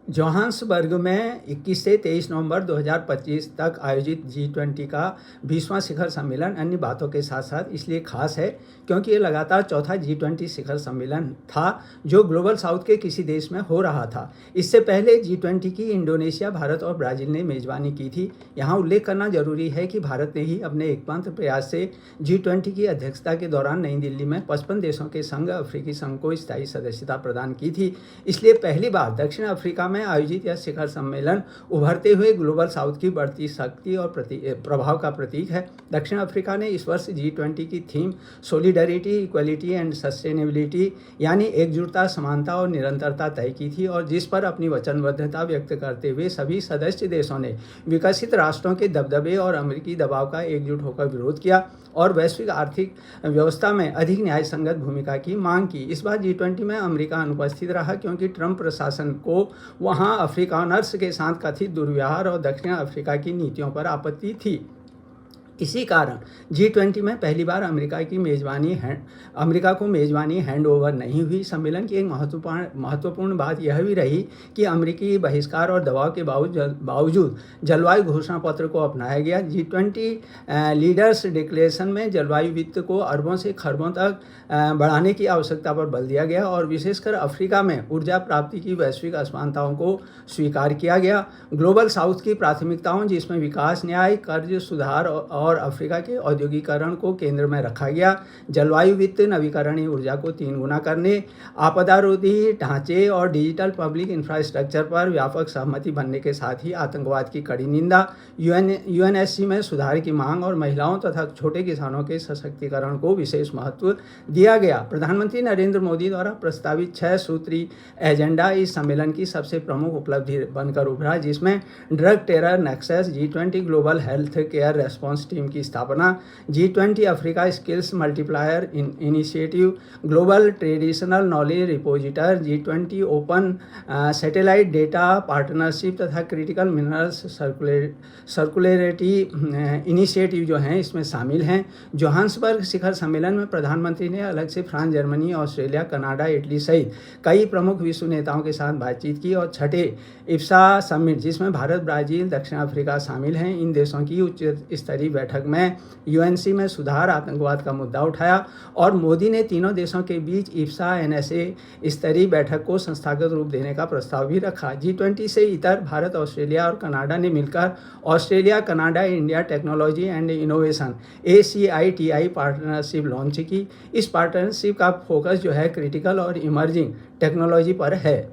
Johannesburg में 21 से 23 नवंबर 2025 तक आयोजित G20 का 20वां शिखर सम्मेलन अन्य बातों के साथ साथ इसलिए खास है क्योंकि ये लगातार चौथा G20 शिखर सम्मेलन था जो ग्लोबल साउथ के किसी देश में हो रहा था। इससे पहले G20 की इंडोनेशिया, भारत और ब्राज़ील ने मेज़बानी की थी। यहाँ उल्लेख करना जरूरी है कि भारत ने ही अपने एकमात्र प्रयास से G20 की अध्यक्षता के दौरान नई दिल्ली में 55 देशों के संघ अफ्रीकी संघ को स्थायी सदस्यता प्रदान की थी। इसलिए पहली बार दक्षिण अफ्रीका में आयोजित यह शिखर सम्मेलन उभरते हुए ग्लोबल साउथ की बढ़ती शक्ति और प्रभाव का प्रतीक है। दक्षिण अफ्रीका ने इस वर्ष G20 की theme solidarity, equality and sustainability यानी एकजुटता, समानता और निरंतरता तय की थी और जिस पर अपनी वचनबद्धता व्यक्त करते हुए सभी सदस्य देशों ने विकसित राष्ट्रों के दबदबे और अमेरिकी दबाव का एकजुट होकर विरोध किया और वैश्विक आर्थिक व्यवस्था में अधिक न्याय संगत भूमिका की मांग की। इस बार G20 में अमेरिका अनुपस्थित रहा क्योंकि ट्रंप प्रशासन को वहां अफ्रीकानर्स के साथ कथित दुर्व्यवहार और दक्षिण अफ्रीका की नीतियों पर आपत्ति थी। इसी कारण G20 में पहली बार अमेरिका को मेज़बानी हैंडओवर नहीं हुई। सम्मेलन की एक महत्वपूर्ण बात यह भी रही कि अमेरिकी बहिष्कार और दबाव के बावजूद जलवायु घोषणा पत्र को अपनाया गया। G20 लीडर्स डिक्लेरेशन में जलवायु वित्त को अरबों से खरबों तक बढ़ाने की आवश्यकता पर बल दिया गया और विशेषकर अफ्रीका में ऊर्जा प्राप्ति की वैश्विक असमानताओं को स्वीकार किया गया। ग्लोबल साउथ की प्राथमिकताओं जिसमें विकास, न्याय, कर्ज सुधार और अफ्रीका के औद्योगिकरण को केंद्र में रखा गया। जलवायु वित्त, नवीकरणीय ऊर्जा को 3 गुना करने, आपदारोधी ढांचे और डिजिटल पब्लिक इंफ्रास्ट्रक्चर पर व्यापक सहमति बनने के साथ ही आतंकवाद की कड़ी निंदा, यूएनएससी में सुधार की मांग और महिलाओं तथा छोटे किसानों के सशक्तिकरण को विशेष महत्व दिया गया। प्रधानमंत्री नरेंद्र मोदी द्वारा प्रस्तावित 6 सूत्री एजेंडा इस सम्मेलन की सबसे प्रमुख उपलब्धि बनकर उभरा, जिसमें drug terror nexus, G20 global health care response team की स्थापना, G20 Africa skills multiplier initiative, global traditional knowledge repository, G20 open satellite data partnership तथा क्रिटिकल मिनरल्स सर्कुलरिटी इनिशिएटिव जो हैं इसमें शामिल हैं। जोहान्सबर्ग शिखर सम्मेलन में प्रधानमंत्री ने अलग से France, Germany, Australia, Canada, Italy सहित कई प्रमुख विश्व नेताओं के साथ बातचीत की और छठे इफ्सा समिट जिसमें भारत, ब्राज़ील, दक्षिण अफ्रीका शामिल हैं, इन देशों की उच्च स्तरीय बैठक में यूएनसी में सुधार, आतंकवाद का मुद्दा उठाया और मोदी ने तीनों देशों के बीच इफ्सा एनएसए स्तरीय बैठक को संस्थागत रूप देने का प्रस्ताव भी रखा। G20 से इतर भारत, ऑस्ट्रेलिया और कनाडा ने मिलकर Australia Canada India technology and innovation ACITI partnership launch की। इस पार्टनरशिप का फोकस जो है क्रिटिकल और इमर्जिंग टेक्नोलॉजी पर है।